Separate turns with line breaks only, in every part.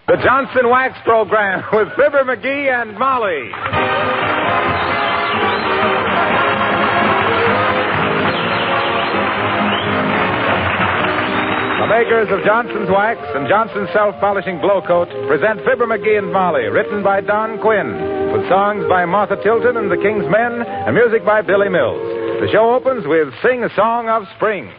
The Johnson Wax Program with Fibber McGee and Molly. The makers of Johnson's Wax and Johnson's Self-Polishing Glow Coat present Fibber McGee and Molly, written by Don Quinn, with songs by Martha Tilton and the King's Men, and music by Billy Mills. The show opens with Sing a Song of Spring.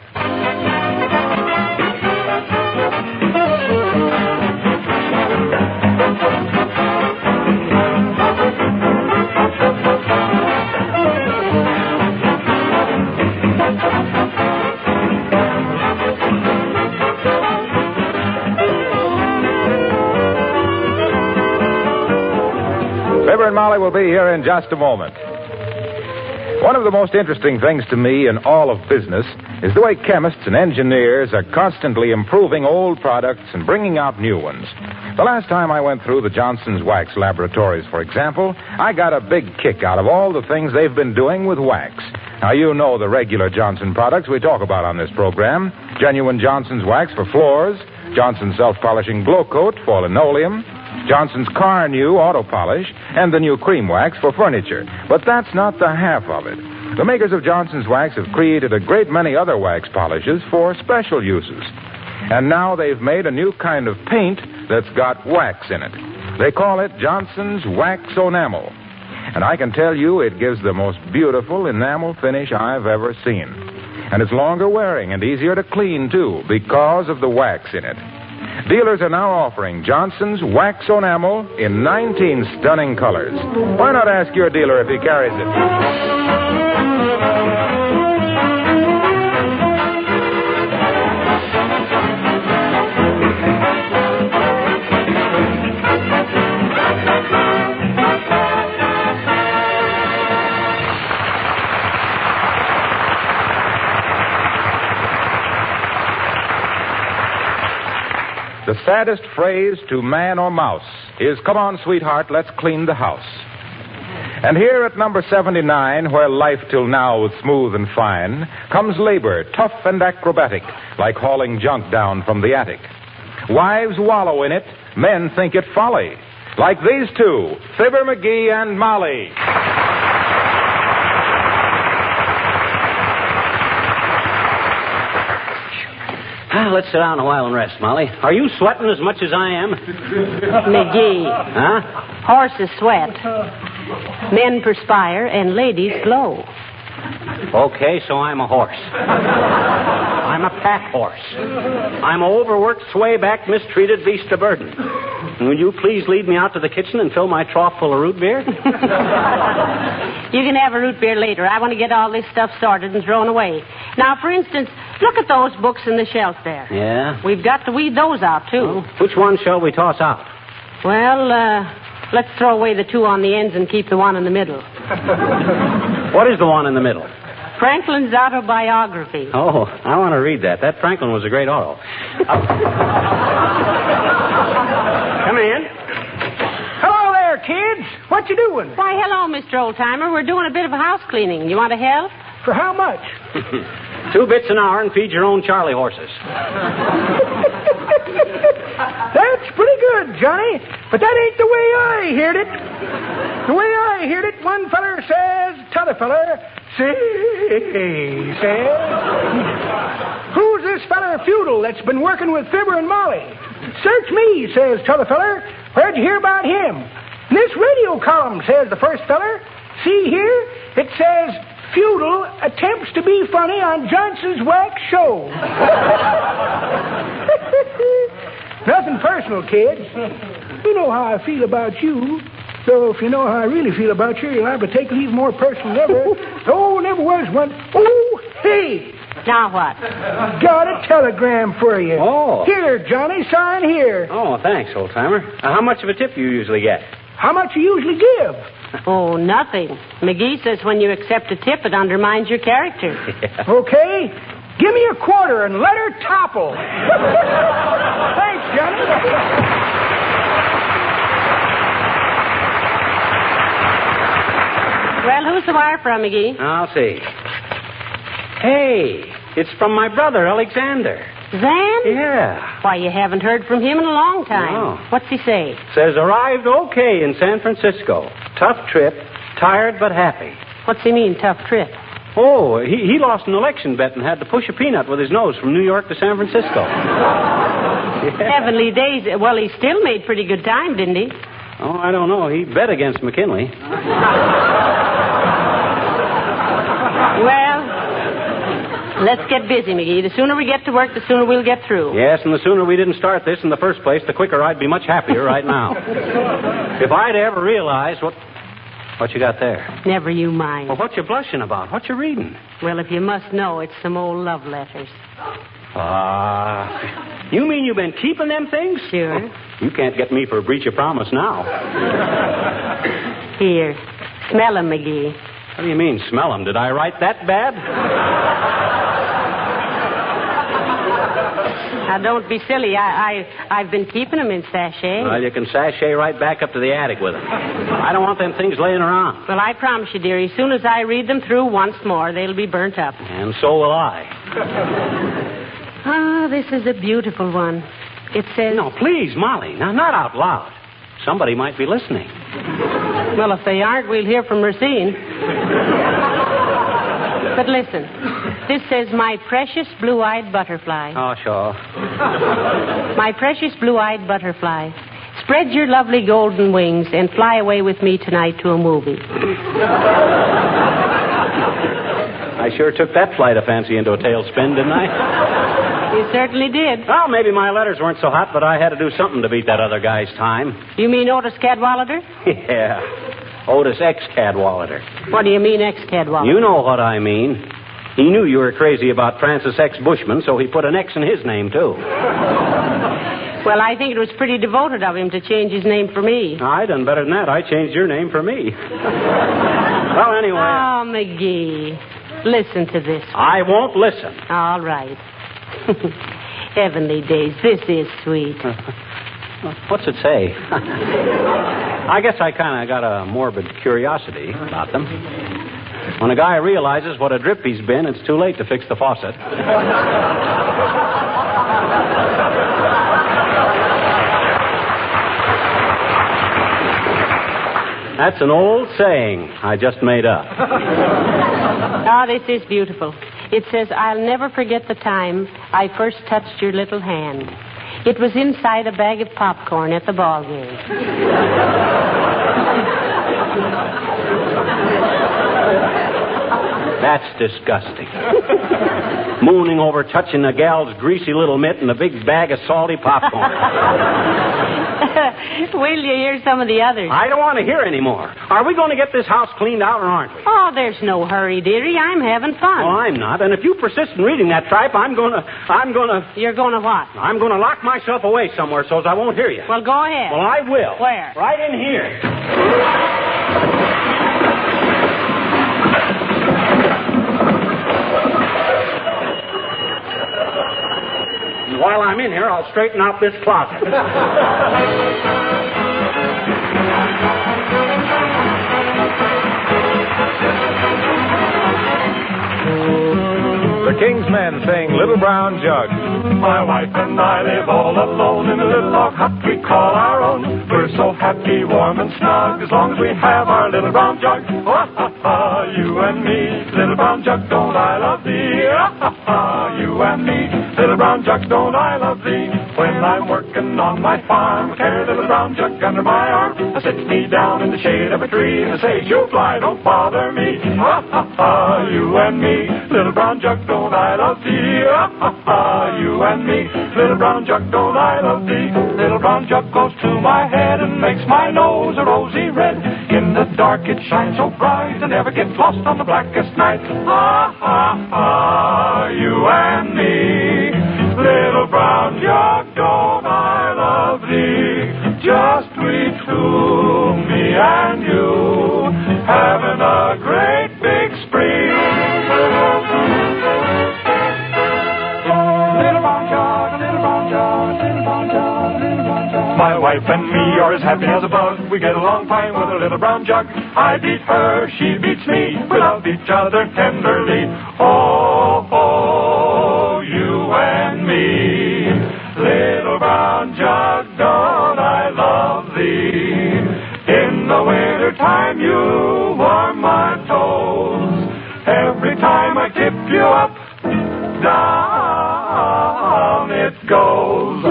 Fibber and Molly will be here in just a moment. One of the most interesting things to me in all of business is the way chemists and engineers are constantly improving old products and bringing out new ones. The last time I went through the Johnson's Wax laboratories, for example, I got a big kick out of all the things they've been doing with wax. Now, you know the regular Johnson products we talk about on this program. Genuine Johnson's Wax for floors, Johnson's Self-Polishing Glow Coat for linoleum, Johnson's Car New Auto Polish, and the new Cream Wax for furniture. But that's not the half of it. The makers of Johnson's Wax have created a great many other wax polishes for special uses. And now they've made a new kind of paint that's got wax in it. They call it Johnson's Wax Enamel. And I can tell you it gives the most beautiful enamel finish I've ever seen. And it's longer wearing and easier to clean, too, because of the wax in it. Dealers are now offering Johnson's Wax Enamel in 19 stunning colors. Why not ask your dealer if he carries it? The saddest phrase to man or mouse is, "Come on, sweetheart, let's clean the house." And here at number 79, where life till now was smooth and fine, comes labor, tough and acrobatic, like hauling junk down from the attic. Wives wallow in it, men think it folly, like these two, Fibber McGee and Molly.
Let's sit down a while and rest, Molly. Are you sweating as much as I am?
McGee.
Huh?
Horses sweat. Men perspire and ladies glow.
Okay, so I'm a horse. I'm a pack horse. I'm an overworked, swayback, mistreated beast of burden. Will you please lead me out to the kitchen and fill my trough full of root beer?
You can have a root beer later. I want to get all this stuff sorted and thrown away. Now, for instance, look at those books in the shelf there.
Yeah?
We've got to weed those out, too.
Well, which one shall we toss out?
Well, let's throw away the two on the ends and keep the one in the middle.
What is the one in the middle?
Franklin's autobiography.
Oh, I want to read that. That Franklin was a great auto. Come in.
Hello there, kids. What you doing?
Why, hello, Mr. Oldtimer. We're doing a bit of a house cleaning. You want to help?
For how much?
2 bits an hour and feed your own Charlie horses.
That's pretty good, Johnny. But that ain't the way I heard it. The way I heard it, one feller says, t'other feller, says, "Who's this feller Feudal that's been working with Fibber and Molly?" "Search me," says t'other feller. "Where'd you hear about him?" "In this radio column," says the first feller. "See here? It says, Feudal attempts to be funny on Johnson's Wax Show." Nothing personal, kids. You know how I feel about you. So if you know how I really feel about you, you'll have to take leave more personal than ever. Oh, never was one. Oh, hey.
Now what?
Got a telegram for you.
Oh.
Here, Johnny, sign here.
Oh, thanks, old-timer. How much of a tip do you usually get?
How much you usually give?
Oh, nothing. McGee says when you accept a tip, it undermines your character.
Yeah.
Okay. Give me a quarter and let her topple. Thanks, Johnny.
Well, who's the wire from, McGee?
I'll see. Hey, it's from my brother, Alexander.
Zan?
Yeah.
Why, you haven't heard from him in a long time.
No.
What's he say?
Says arrived okay in San Francisco. Tough trip, tired but happy.
What's he mean, tough trip?
Oh, he lost an election bet and had to push a peanut with his nose from New York to San Francisco. Yeah.
Heavenly days. Well, he still made pretty good time, didn't he?
Oh, I don't know. He bet against McKinley.
Well, let's get busy, McGee. The sooner we get to work, the sooner we'll get through.
Yes, and the sooner we didn't start this in the first place, the quicker I'd be much happier right now. If I'd ever realized what you got there.
Never you mind.
Well, what you blushing about? What you reading?
Well, if you must know, it's some old love letters.
You mean you've been keeping them things?
Sure.
You can't get me for a breach of promise now.
Here, smell 'em, McGee.
What do you mean, smell them? Did I write that bad?
Now, don't be silly. I've been keeping them in sachet.
Well, you can sashay right back up to the attic with them. I don't want them things laying around.
Well, I promise you, dearie, as soon as I read them through once more, they'll be burnt up.
And so will I.
This is a beautiful one. It says...
No, please, Molly. Now, not out loud. Somebody might be listening.
Well, if they aren't, we'll hear from Racine. But listen. This says, my precious blue-eyed butterfly.
Oh, sure.
My precious blue-eyed butterfly. Spread your lovely golden wings and fly away with me tonight to a movie.
I sure took that flight of fancy into a tailspin, didn't I?
You certainly did.
Well, maybe my letters weren't so hot, but I had to do something to beat that other guy's time.
You mean Otis Cadwallader?
Yeah. Otis X. Cadwallader.
What do you mean, X-Cadwallader?
You know what I mean. He knew you were crazy about Francis X. Bushman, so he put an X in his name, too.
Well, I think it was pretty devoted of him to change his name for me.
I done better than that. I changed your name for me. Well, anyway.
Oh, McGee. Listen to this one.
I won't listen.
All right. Heavenly days. This is sweet.
What's it say? I guess I kind of got a morbid curiosity about them. When a guy realizes what a drip he's been, it's too late to fix the faucet. That's an old saying I just made up.
Oh, this is beautiful. It says, I'll never forget the time I first touched your little hand. It was inside a bag of popcorn at the ball game.
That's disgusting. Mooning over touching a gal's greasy little mitt in a big bag of salty popcorn.
Will you hear some of the others?
I don't want to hear any more. Are we going to get this house cleaned out or aren't we?
Oh, there's no hurry, dearie. I'm having fun.
Oh, I'm not. And if you persist in reading that tripe, I'm going to...
You're going to what?
I'm going to lock myself away somewhere so I won't hear you.
Well, go ahead.
Well, I will.
Where?
Right in here. And while I'm in here, I'll straighten out this closet.
The King's Men sing Little Brown Jug.
My wife and I live all alone in a little log hut we call our own. We're so happy, warm and snug, as long as we have our little brown jug. Oh, ha, ha, you and me, little brown jug, don't I love thee? Ah, ha, ha, you and me, little brown jug, don't I love thee? When I'm working on my farm, I carry a little brown jug under my arm. I sit me down in the shade of a tree and I say, you fly, don't bother me. Ah, ha, ha, you and me, little brown jug, don't I love thee? Ah, ha, ha, you and me, little brown jug, don't I love thee? Little brown jug goes to my head and makes my nose a rosy red. In the dark it shines so bright and never gets lost on the blackest night. Ah, ha, ha, you and me, little brown jug, don't I love thee? Just we two, me and you, having a great big spree. Little brown jug, little brown jug, little brown jug, little brown jug. My wife and me are as happy as a bug. We get along fine with a little brown jug. I beat her, she beats me. We love each other tenderly. Oh, oh, you and me. jug, don't I love thee? In the winter time you warm my toes. Every time I tip you up, down it goes.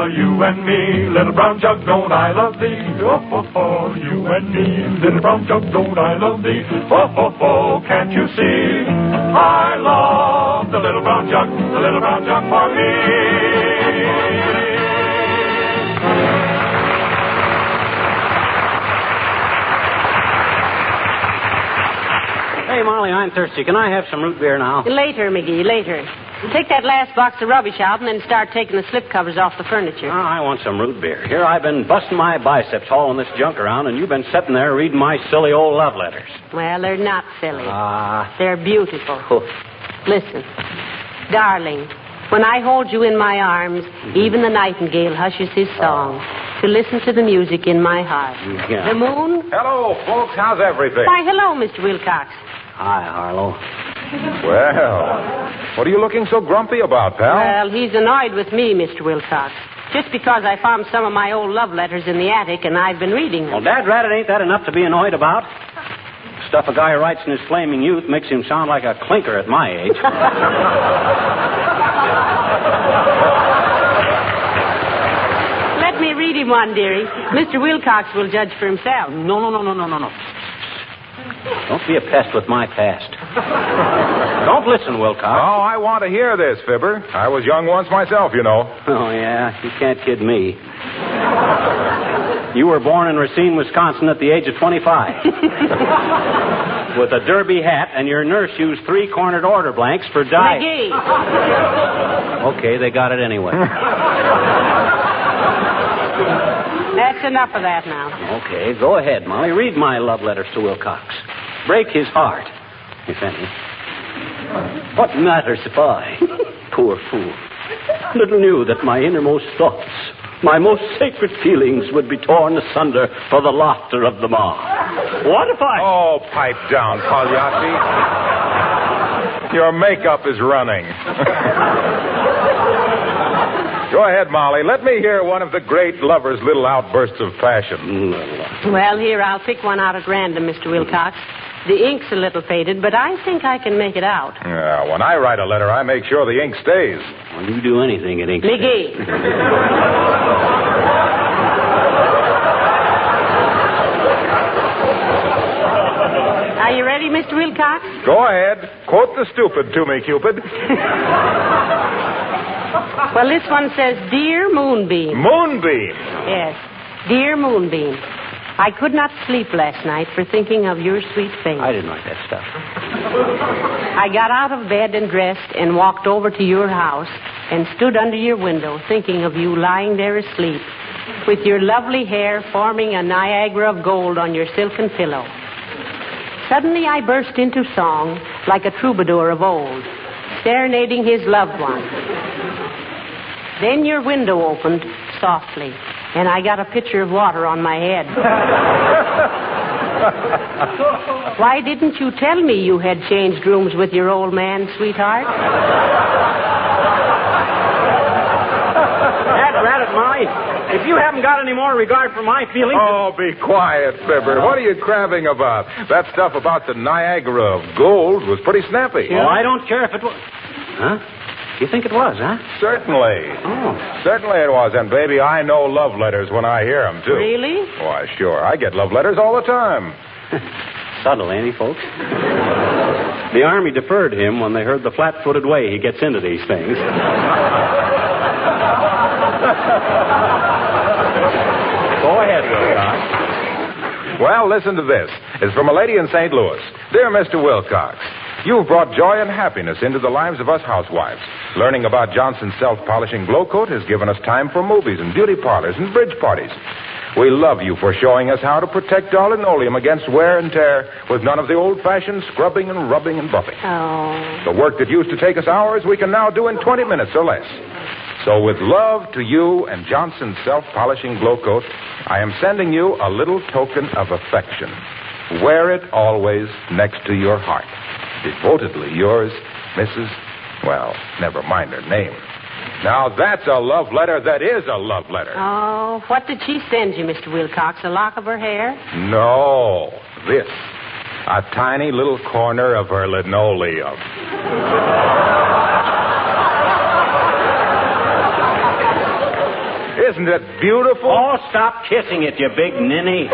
You and me, little brown jug, don't I love thee? You and me, little brown jug, don't I love thee? Can't you see? I love the little brown jug for me.
Hey, Molly, I'm thirsty. Can I have some root beer now?
Later, McGee, later. Take that last box of rubbish out and then start taking the slip covers off the furniture.
Oh, I want some root beer. Here I've been busting my biceps hauling this junk around, and you've been sitting there reading my silly old love letters.
Well, they're not silly.
Ah.
They're beautiful.
Oh.
Listen, darling, when I hold you in my arms, even the nightingale hushes his song to listen to the music in my heart.
Yeah.
The moon...
Hello, folks. How's everything?
Why, hello, Mr. Wilcox.
Hi, Harlow.
Well, what are you looking so grumpy about, pal?
Well, he's annoyed with me, Mr. Wilcox. Just because I found some of my old love letters in the attic and I've been reading them.
Well, Dad, it ain't that enough to be annoyed about? Stuff a guy writes in his flaming youth makes him sound like a clinker at my age.
Let me read him one, dearie. Mr. Wilcox will judge for himself.
No. Don't be a pest with my past. Don't listen, Wilcox.
Oh, I want to hear this, Fibber. I was young once myself, you know.
Oh, yeah? You can't kid me. You were born in Racine, Wisconsin at the age of 25. With a derby hat, and your nurse used 3-cornered order blanks for diet.
McGee.
Okay, they got it anyway.
That's enough of that now.
Okay, go ahead, Molly. Read my love letters to Wilcox. Break his heart, if any. What matters if I, poor fool, little knew that my innermost thoughts, my most sacred feelings would be torn asunder for the laughter of the mob. What if I...
Oh, pipe down, Pagliacci. Your makeup is running. Go ahead, Molly. Let me hear one of the great lover's little outbursts of passion.
Well, here, I'll pick one out at random, Mr. Wilcox. The ink's a little faded, but I think I can make it out.
Yeah, when I write a letter, I make sure the ink stays.
When you do anything, it ain't...
McGee. Are you ready, Mr. Wilcox?
Go ahead. Quote the stupid to me, Cupid.
Well, this one says, Dear Moonbeam.
Moonbeam.
Yes. Dear Moonbeam, I could not sleep last night for thinking of your sweet face.
I didn't write that stuff.
I got out of bed and dressed and walked over to your house and stood under your window thinking of you lying there asleep with your lovely hair forming a Niagara of gold on your silken pillow. Suddenly I burst into song like a troubadour of old, serenading his loved one. Then your window opened softly, and I got a pitcher of water on my head. Why didn't you tell me you had changed rooms with your old man, sweetheart?
That's right, Molly. If you haven't got any more regard for my feelings...
Oh, be quiet, Fibber. What are you crabbing about? That stuff about the Niagara of gold was pretty snappy.
Well, I don't care if it was... Huh? You think it was, huh?
Certainly.
Oh.
Certainly it was. And, baby, I know love letters when I hear them, too.
Really?
Why, sure. I get love letters all the time.
Subtle, ain't he, folks? The Army deferred him when they heard the flat-footed way he gets into these things. Go ahead, Wilcox.
Well, listen to this. It's from a lady in St. Louis. Dear Mr. Wilcox, you've brought joy and happiness into the lives of us housewives. Learning about Johnson's self-polishing glow coat has given us time for movies and beauty parlors and bridge parties. We love you for showing us how to protect our linoleum against wear and tear with none of the old-fashioned scrubbing and rubbing and buffing.
Oh.
The work that used to take us hours, we can now do in 20 minutes or less. So with love to you and Johnson's self-polishing glow coat, I am sending you a little token of affection. Wear it always next to your heart. Devotedly yours, Mrs. Well, never mind her name. Now, that's a love letter that is a love letter.
Oh, what did she send you, Mr. Wilcox? A lock of her hair?
No, this. A tiny little corner of her linoleum. Isn't it beautiful?
Oh, stop kissing it, you big ninny.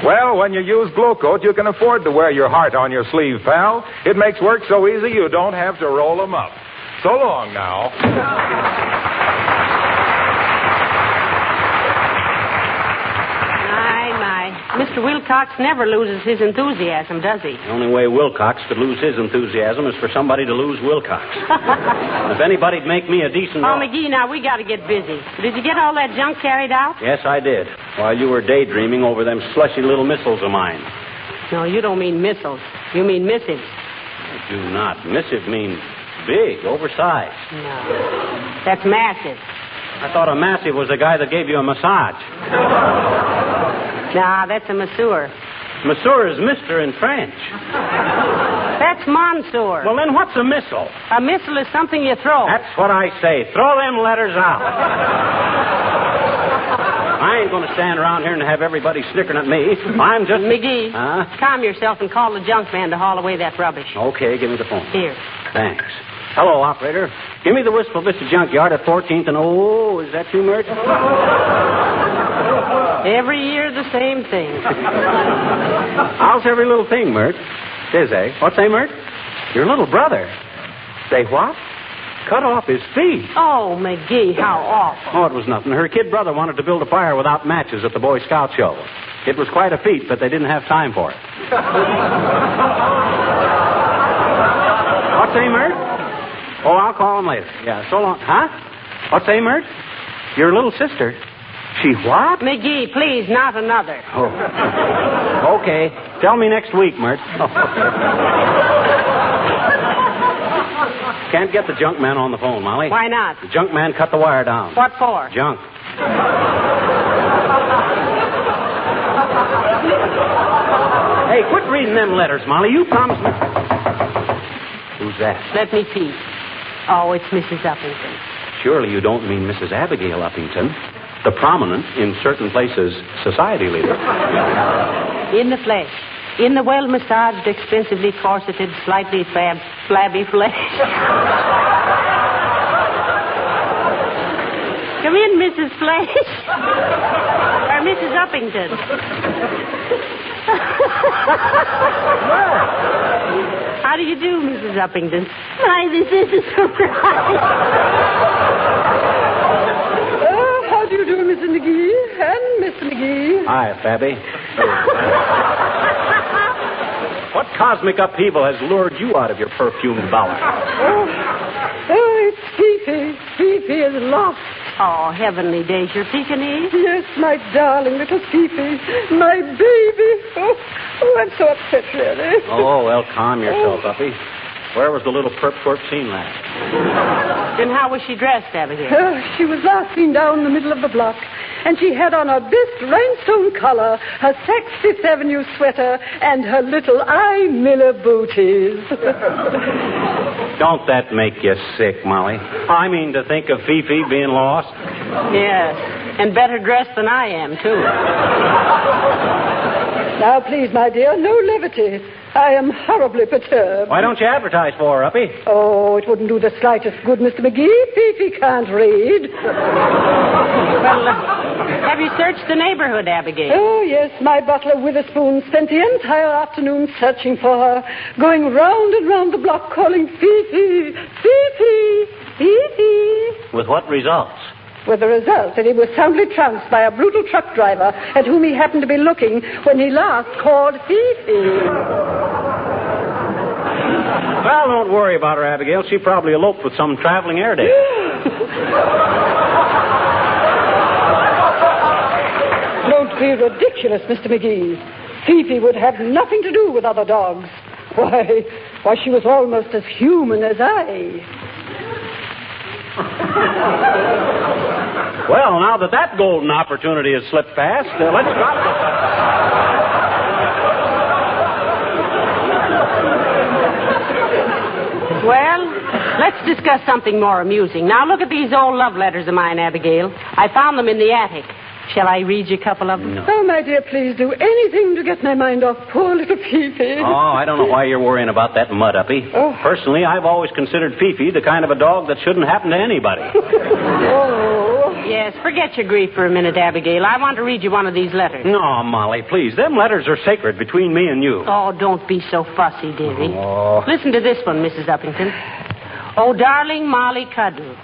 Well, when you use Glue Coat, you can afford to wear your heart on your sleeve, pal. It makes work so easy you don't have to roll them up. So long now.
Mr. Wilcox never loses his enthusiasm, does he?
The only way Wilcox could lose his enthusiasm is for somebody to lose Wilcox. If anybody'd make me a decent...
Oh, McGee, now, we got to get busy. Did you get all that junk carried out?
Yes, I did. While you were daydreaming over them slushy little missiles of mine.
No, you don't mean missiles. You mean missives.
I do not. Missive means big, oversized.
No. That's massive.
I thought a massive was the guy that gave you a massage.
Nah, that's a masseur.
Masseur is Mr. in French.
That's Monsieur.
Well, then what's a missile?
A missile is something you throw.
That's what I say. Throw them letters out. I ain't going to stand around here and have everybody snickering at me. I'm just...
McGee, calm yourself and call the junk man to haul away that rubbish.
Okay, give me the phone.
Here.
Thanks. Hello, operator. Give me the Wistful Vista Junkyard at 14th and... Oh, is that you, Mert?
Every year the same thing.
How's every little thing, Mert? Says, eh? What's say, Mert? Your little brother. Say what? Cut off his feet.
Oh, McGee, how awful.
Oh, it was nothing. Her kid brother wanted to build a fire without matches at the Boy Scout show. It was quite a feat, but they didn't have time for it. What's say, Mert? Oh, I'll call him later. Yeah, so long. Huh? What's say, Mert? Your little sister. She what?
McGee, please, not another.
Oh. Okay. Tell me next week, Mert. Can't get the junk man on the phone, Molly.
Why not?
The junk man cut the wire down.
What for?
Junk. Hey, quit reading them letters, Molly. You promised me... Who's that?
Let me see. Oh, it's Mrs. Uppington.
Surely you don't mean Mrs. Abigail Uppington, the prominent, in certain places, society leader.
In the flesh. In the well-massaged, expensively corseted, slightly flabby flesh. Come in, Mrs. Flesh. Or Mrs. Uppington. How do you do, Mrs. Uppington? Why, this is a surprise.
How do you do, Mrs. McGee? And Mr. McGee.
Hi, Fabby. What cosmic upheaval has lured you out of your perfumed bower?
Oh, it's Fifi. Fifi is lost.
Oh, heavenly days, your Pekingese?
Yes, my darling little Fifi. My baby. Oh, I'm so upset, really.
Oh, well, calm yourself, Uppy. Where was the little perp twerp seen last?
Then how was she dressed, Abigail?
She was last seen down the middle of the block, and she had on her best rhinestone collar, her Saks Fifth Avenue sweater, and her little I. Miller booties.
Don't that make you sick, Molly? I mean, to think of Fifi being lost.
Yes, and better dressed than I am, too.
Now, please, my dear, no levity. I am horribly perturbed.
Why don't you advertise for her, Uppy?
Oh, it wouldn't do the slightest good, Mr. McGee. Fifi can't read.
Well, have you searched the neighborhood, Abigail?
Oh, yes. My butler, Witherspoon, spent the entire afternoon searching for her, going round and round the block calling Fifi, Fifi, Fifi.
With what results?
With the result that he was soundly trounced by a brutal truck driver at whom he happened to be looking when he last called Fifi.
Well, don't worry about her, Abigail. She probably eloped with some traveling Airedale.
Don't be ridiculous, Mr. McGee. Fifi would have nothing to do with other dogs. Why, she was almost as human as I.
Well, now that golden opportunity has slipped past, let's drop it.
Well, Let's discuss something more amusing. Now, look at these old love letters of mine, Abigail. I found them in the attic. Shall I read you a couple of them?
No.
Oh, my dear, please do anything to get my mind off poor little Fifi.
Oh, I don't know why you're worrying about that mud, Uppy.
Oh.
Personally, I've always considered Fifi the kind of a dog that shouldn't happen to anybody.
Oh.
Yes, forget your grief for a minute, Abigail. I want to read you one of these letters.
No, Molly, please. Them letters are sacred between me and you.
Oh, don't be so fussy, dearie.
Oh.
Listen to this one, Mrs. Uppington. Oh, darling Molly Cuddle.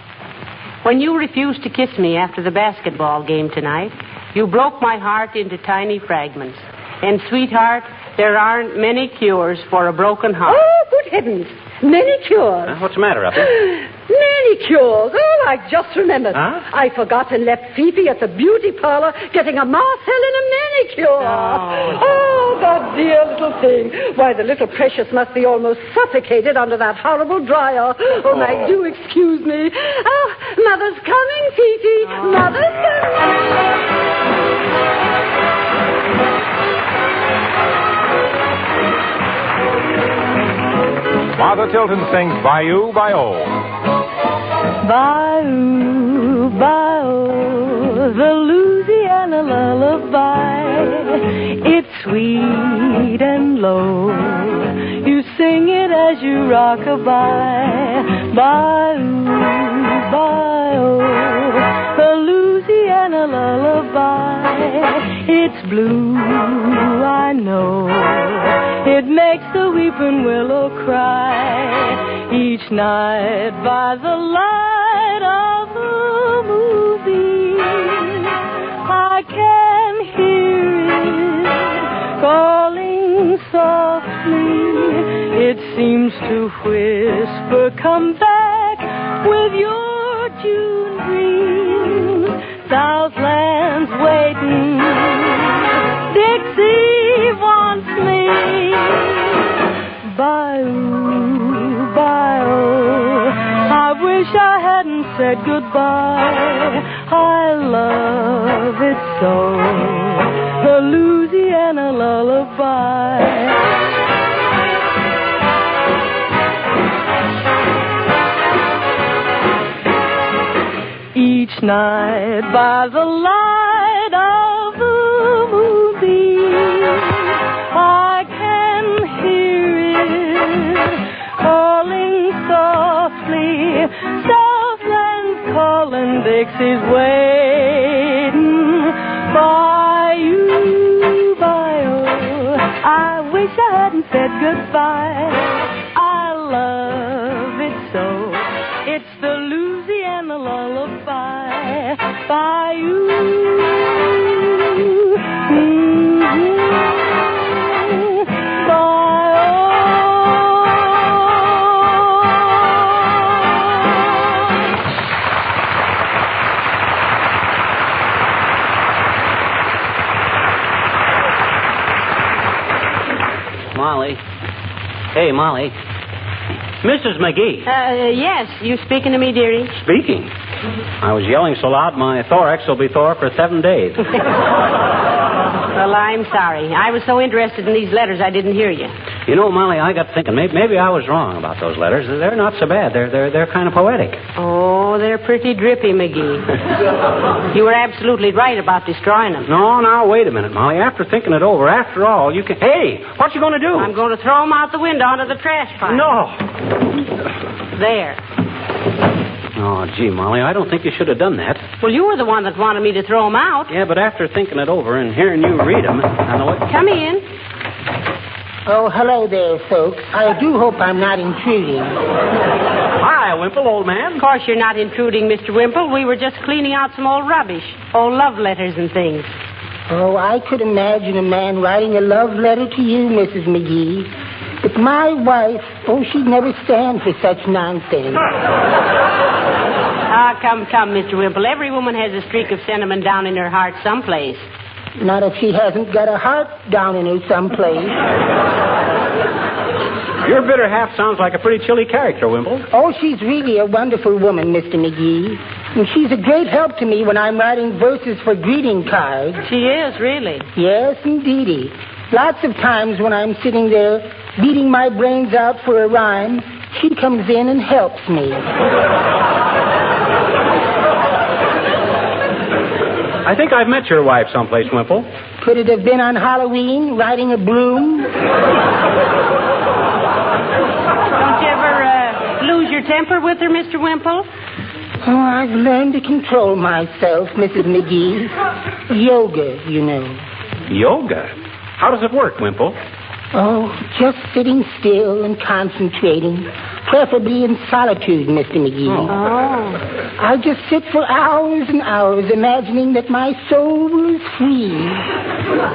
When you refused to kiss me after the basketball game tonight, you broke my heart into tiny fragments. And, sweetheart, there aren't many cures for a broken heart.
Oh, good heavens. Manicures.
What's the matter, Uppy?
Manicures. Oh, I just remembered.
Huh?
I forgot and left Fifi at the beauty parlor getting a Marcel and a manicure. Oh, the dear little thing. Why, the little precious must be almost suffocated under that horrible dryer. Oh, now, do excuse me. Oh, Mother's coming, Fifi. Mother's coming.
Martha Tilton sings Bayou, Bayou.
Bayou, Bayou, the Louisiana lullaby. It's sweet and low. You sing it as you rock a bye. Bayou, Bayou, the Louisiana lullaby. It's blue, I know. It makes the weeping willow cry each night by the light of the moonbeam. I can hear it calling softly. It seems to whisper, come back with your June dreams. Southland's waiting. Dixie wants me. Bayou, Bayou, I wish I hadn't said goodbye. I love it so, the Louisiana lullaby. Each night by the light of the moonbeam, I can hear it calling softly. Southland's calling, Dixie's waiting. Bayou, Bayou, I wish I hadn't said goodbye. I love it so. It's the Louisiana lullaby. Bayou.
Molly. Hey, Molly. Mrs. McGee.
Yes, you speaking to me, dearie?
Speaking. I was yelling so loud my thorax will be sore for 7 days.
Well, I'm sorry. I was so interested in these letters I didn't hear you.
You know, Molly, I got thinking maybe I was wrong about those letters. They're not so bad. They're kind of poetic.
Oh, they're pretty drippy, McGee. You were absolutely right about destroying them.
No, now, wait a minute, Molly. After thinking it over, after all, you can... Hey, what you going to do?
I'm going to throw them out the window onto the trash pile.
No.
There.
Oh, gee, Molly, I don't think you should have done that.
Well, you were the one that wanted me to throw them out.
Yeah, but after thinking it over and hearing you read them, I know what...
Come in.
Oh, hello there, folks. I do hope I'm not intruding.
Hi, Wimple, old man.
Of course you're not intruding, Mr. Wimple. We were just cleaning out some old rubbish. Old love letters and things.
Oh, I could imagine a man writing a love letter to you, Mrs. McGee. But my wife, she'd never stand for such nonsense.
Ah, come, Mr. Wimple. Every woman has a streak of sentiment down in her heart someplace.
Not if she hasn't got a heart down in her someplace.
Your bitter half sounds like a pretty chilly character, Wimple.
Oh, she's really a wonderful woman, Mr. McGee. And she's a great help to me when I'm writing verses for greeting cards.
She is, really.
Yes, indeedy. Lots of times when I'm sitting there beating my brains out for a rhyme, she comes in and helps me.
I think I've met your wife someplace, Wimple.
Could it have been on Halloween, riding a broom?
Don't you ever lose your temper with her, Mr. Wimple?
Oh, I've learned to control myself, Mrs. McGee. Yoga, you know.
Yoga? How does it work, Wimple?
Oh, just sitting still and concentrating, preferably in solitude, Mr. McGee.
Oh.
I just sit for hours and hours imagining that my soul is free.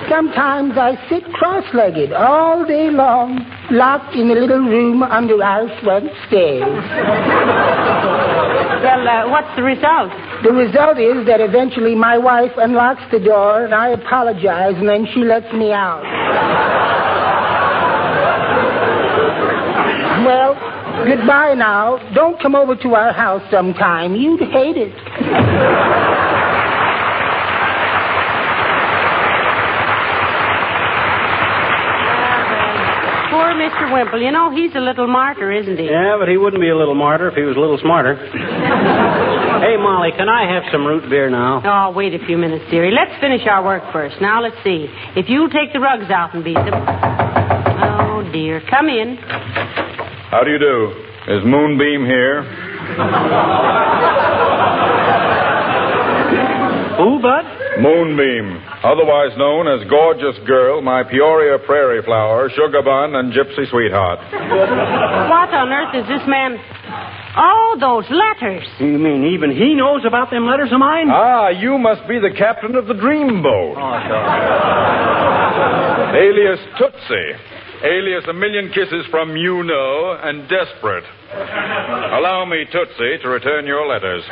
Sometimes I sit cross-legged all day long, locked in a little room under our front stairs.
Well, what's the result?
The result is that eventually my wife unlocks the door and I apologize and then she lets me out. Well, goodbye now. Don't come over to our house sometime. You'd hate it.
Poor Mr. Wimple. You know, he's a little martyr, isn't he?
Yeah, but he wouldn't be a little martyr if he was a little smarter. Hey, Molly, can I have some root beer now?
Oh, wait a few minutes, dearie. Let's finish our work first. Now, let's see. If you'll take the rugs out and beat them. Oh, dear. Come in.
How do you do? Is Moonbeam here?
Who, Bud?
Moonbeam, otherwise known as Gorgeous Girl, my Peoria Prairie Flower, Sugar Bun, and Gypsy Sweetheart.
What on earth is this man... Oh, those letters.
You mean even he knows about them letters of mine?
Ah, you must be the captain of the Dreamboat.
Oh, sure.
Alias Tootsie. Alias A Million Kisses from You Know and Desperate. Allow me, Tootsie, to return your letters.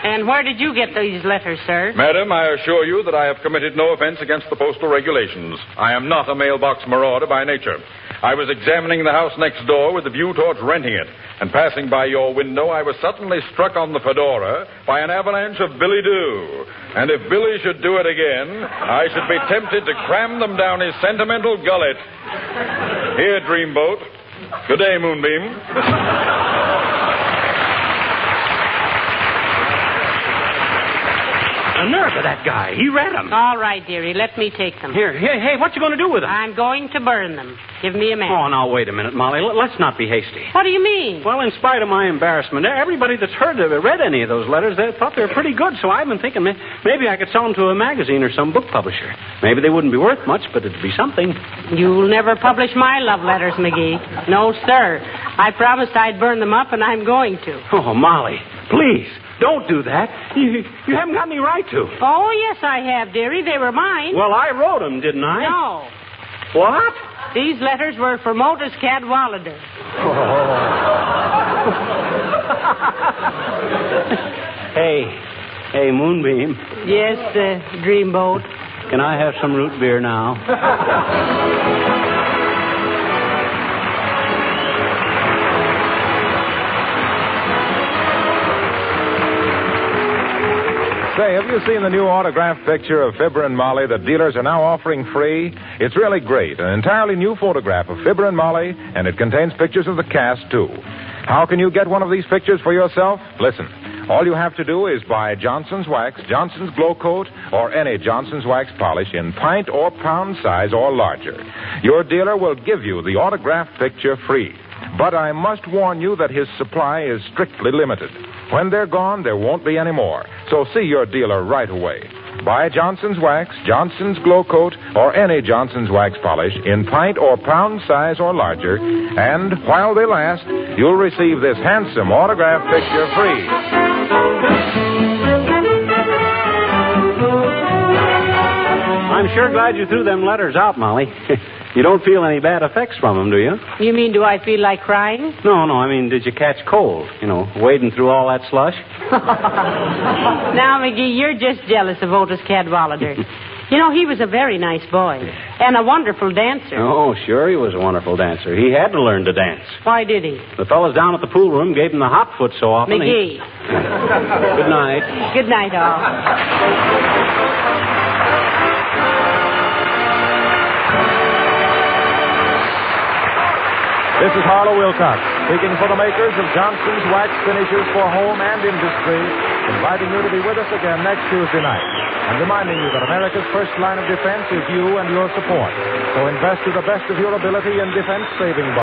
And where did you get these letters, sir?
Madam, I assure you that I have committed no offense against the postal regulations. I am not a mailbox marauder by nature. I was examining the house next door with a view towards renting it. And passing by your window, I was suddenly struck on the fedora by an avalanche of Billy Doo. And if Billy should do it again, I should be tempted to cram them down his sentimental gullet. Here, Dreamboat. Good day, Moonbeam.
The nerve of that guy. He read them.
All right, dearie. Let me take them.
Here, hey, what you going to do with them?
I'm going to burn them. Give me a minute.
Oh, now, wait a minute, Molly. Let's not be hasty.
What do you mean?
Well, in spite of my embarrassment, everybody that's read any of those letters, they thought they were pretty good, so I've been thinking maybe I could sell them to a magazine or some book publisher. Maybe they wouldn't be worth much, but it'd be something.
You'll never publish my love letters, McGee. No, sir. I promised I'd burn them up, and I'm going to.
Oh, Molly, please. Don't do that. You haven't got any right to.
Oh, yes, I have, dearie. They were mine.
Well, I wrote them, didn't I?
No.
What?
These letters were for Motus Cadwallader.
Hey, Moonbeam.
Yes, Dreamboat.
Can I have some root beer now?
Say, have you seen the new autographed picture of Fibber and Molly that dealers are now offering free? It's really great. An entirely new photograph of Fibber and Molly, and it contains pictures of the cast, too. How can you get one of these pictures for yourself? Listen. All you have to do is buy Johnson's Wax, Johnson's Glow Coat, or any Johnson's Wax polish in pint or pound size or larger. Your dealer will give you the autographed picture free. But I must warn you that his supply is strictly limited. When they're gone, there won't be any more. So see your dealer right away. Buy Johnson's Wax, Johnson's Glow Coat, or any Johnson's Wax polish in pint or pound size or larger, and while they last, you'll receive this handsome autographed picture free.
I'm sure glad you threw them letters out, Molly. You don't feel any bad effects from them, do you?
You mean, do I feel like crying?
No, I mean, did you catch cold? Wading through all that slush?
Now, McGee, you're just jealous of Otis Cadwallader. He was a very nice boy and a wonderful dancer.
Oh, sure, he was a wonderful dancer. He had to learn to dance.
Why did he?
The fellas down at the pool room gave him the hot foot so often.
McGee.
Good night.
Good night, all.
This is Harlow Wilcox. Speaking for the makers of Johnson's Wax Finishes for Home and Industry, inviting you to be with us again next Tuesday night, and reminding you that America's first line of defense is you and your support. So invest to the best of your ability in defense saving bonds.